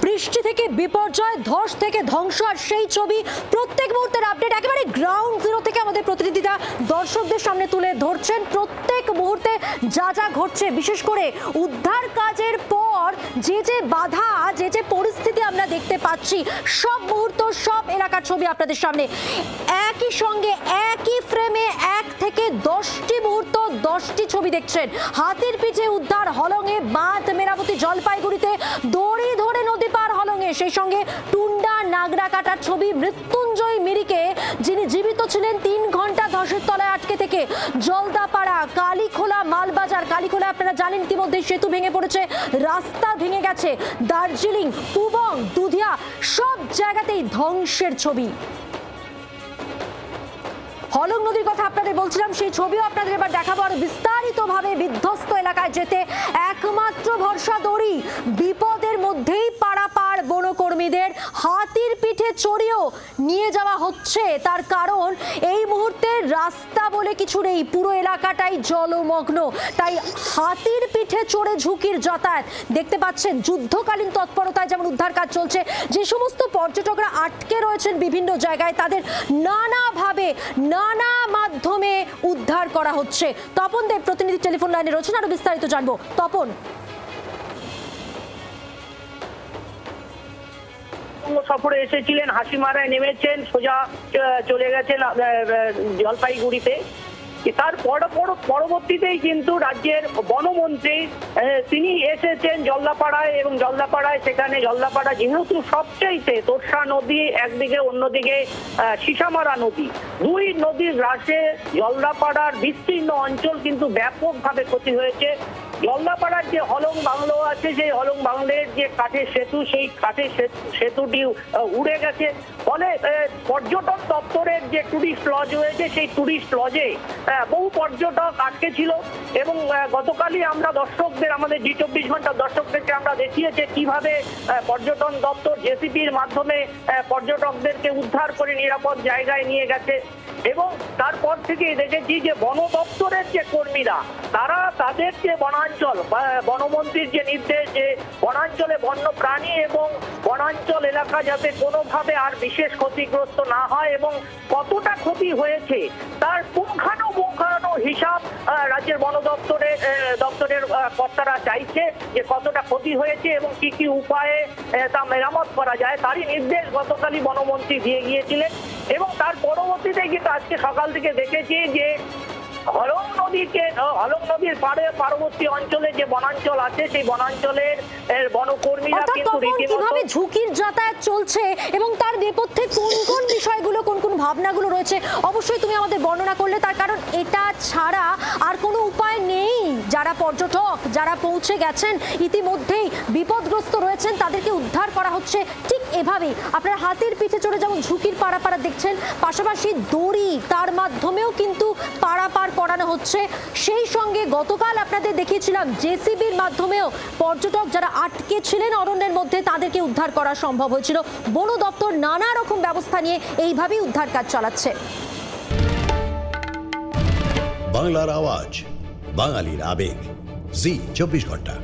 বৃষ্টি থেকে বিপর্যয়, ধস থেকে ধ্বংস, আর সেই ছবি প্রত্যেক মুহূর্তের আপডেট একেবারে গ্রাউন্ড জিরো থেকে আমাদের প্রতিনিধিরা দর্শকদের সামনে তুলে ধরছেন। প্রত্যেক মুহূর্তে যা যা ঘটছে, বিশেষ করে উদ্ধার কাজের পর যে বাধা, যে পরিস্থিতি আমরা দেখতে পাচ্ছি, সব মুহূর্ত, সব এলাকার ছবি আপনাদের সামনে একই সঙ্গে একই ফ্রেমে 1 থেকে 10টি মুহূর্ত, 10টি ছবি দেখছেন। হাতির পিঠে উদ্ধার হলংয়ে, বাঁধ মেরামতি জলপাইগুড়িতে, দড়ি ধরে নদী পার হলংয়ে, সেই সঙ্গে টুন্ডা নাগরাকাটার ছবি মৃত্যুঞ্জয় মিরিকে, যিনি জীবিত ছিলেন 3 ঘন্টা ধসের তলায় আটকে থেকে। জলদাপাড়া, কালীখোলা, মালবাজার, কালীখোলা আপনারা জানেন ইতিমধ্যে সেতু ভেঙে পড়েছে, রাস্তা ভেঙে গেছে। দার্জিলিং, পুবং, দুধিয়া সব জায়গাতেই ধ্বংসের ছবি। হলং নদীর কথা আপনাদের বলছিলাম, সেই ছবিও আপনাদের এবার দেখাবো। আর বিস্তারিতভাবে বিধ্বস্ত এলাকায় যেতে একমাত্র ভরসা দড়ি। বিপদের মধ্যেই পারাপার বনকর্মীদের হাতির পিঠে চড়িয়েও নিয়ে যাওয়া হচ্ছে। তার কারণ এই মুহূর্তে রাস্তা বলে কিছু নেই, পুরো এলাকাটাই জলমগ্ন। তাই হাতির পিঠে চড়ে ঝুঁকির যাতায়াত দেখতে পাচ্ছেন। যুদ্ধকালীন তৎপরতায় যেমন উদ্ধার কাজ চলছে, যে সমস্ত পর্যটকরা আটকে রয়েছেন বিভিন্ন জায়গায়, তাদের নানাভাবে নানা মাধ্যমে উদ্ধার করা হচ্ছে। তপন দেব প্রতিনিধি টেলিফোন লাইনে রয়েছেন, আরো বিস্তারিত জানবো। তপন, সফরে এসেছিলেন, হাসিমারায় নেমেছেন, সোজা চলে গেছেন জলপাইগুড়িতে। তার পরবর্তীতেই কিন্তু রাজ্যের বনমন্ত্রী তিনি এসেছেন জলদাপাড়ায়, এবং জলদাপাড়ায় সেখানে জলদাপাড়া যেহেতু সবচাইতে তোরসা নদী একদিকে, অন্যদিকে সিসামারা নদী, দুই নদীর গ্রাসে জলদাপাড়ার বিস্তীর্ণ অঞ্চল কিন্তু ব্যাপকভাবে ক্ষতি হয়েছে। জলদাপাড়ার যে হলং বাংলো আছে, সেই হলং বাংলোর যে কাঠের সেতু, সেই কাঠের সেতুটি উড়ে গেছে। ফলে পর্যটন দপ্তরের যে টুরিস্ট লজ রয়েছে, সেই টুরিস্ট লজে বহু পর্যটক আটকে ছিল। এবং গতকালই আমরা দর্শকদের, আমাদের জি24 ঘন্টা দর্শকদেরকে আমরা দেখিয়েছে কিভাবে পর্যটন দপ্তর জেসিবির মাধ্যমে পর্যটকদেরকে উদ্ধার করে নিরাপদ জায়গায় নিয়ে গেছে। এবং তারপর থেকেই দেখেছি যে বন দপ্তরের যে কর্মীরা, তারা তাদের যে বনাঞ্চল, বনমন্ত্রীর যে নির্দেশ যে বনাঞ্চলে বন্য প্রাণী এবং বনাঞ্চল এলাকা যাতে কোনোভাবে আর বিশেষ ক্ষতিগ্রস্ত না হয়, এবং কতটা ক্ষতি হয়েছে তার পুঙ্খানুপুঙ্খানু হিসাব রাজ্যের বন দপ্তরের কর্তারা চাইছে, যে কতটা ক্ষতি হয়েছে এবং কি কি উপায়ে তা মেরামত করা যায়, তারই নির্দেশ গতকালই বনমন্ত্রী দিয়ে গিয়েছিলেন। এবং তার পরবর্তীতে কিন্তু আজকে সকাল থেকে দেখেছি যে হলং নদীর পার্বতী অঞ্চলে যে বনাঞ্চল আছে, সেই বনাঞ্চলের বনকর্মীরা কিন্তু কিভাবে ঝুঁকির যাতায়াত চলছে এবং তার নেপথ্যে কোন কোন বিষয়গুলো, কোন কোন ভাবনাগুলো রয়েছে, অবশ্যই তুমি আমাদের বর্ণনা করলে। তার কারণ এটা ছাড়া আর কোনো উপায় নেই। যারা পর্যটক, যারা পৌঁছে গেছেন, ইতিমধ্যেই বিপদগ্রস্ত রয়েছেন, তাদেরকে উদ্ধার করা হচ্ছে ঠিক এভাবেই। আপনারা হাতির পিঠে চড়ে যেমন ঝুঁকির পারাপার দেখছেন, পাশাপাশি দড়ি, তার মাধ্যমেও কিন্তু পারাপার করানো হচ্ছে। সেই সঙ্গে গতকাল আপনাদের দেখিয়েছিলাম জেসিবির মাধ্যমেও পর্যটক যারা আটকে ছিলেন অরণ্যের মধ্যে, তাদেরকে উদ্ধার করা সম্ভব হয়েছিল। বন দপ্তর নানা রকম ব্যবস্থা নিয়ে এইভাবেই উদ্ধার কাজ চালাচ্ছে। বাংলার আওয়াজ, বাঙালির আবেগ, জি24 ঘন্টা।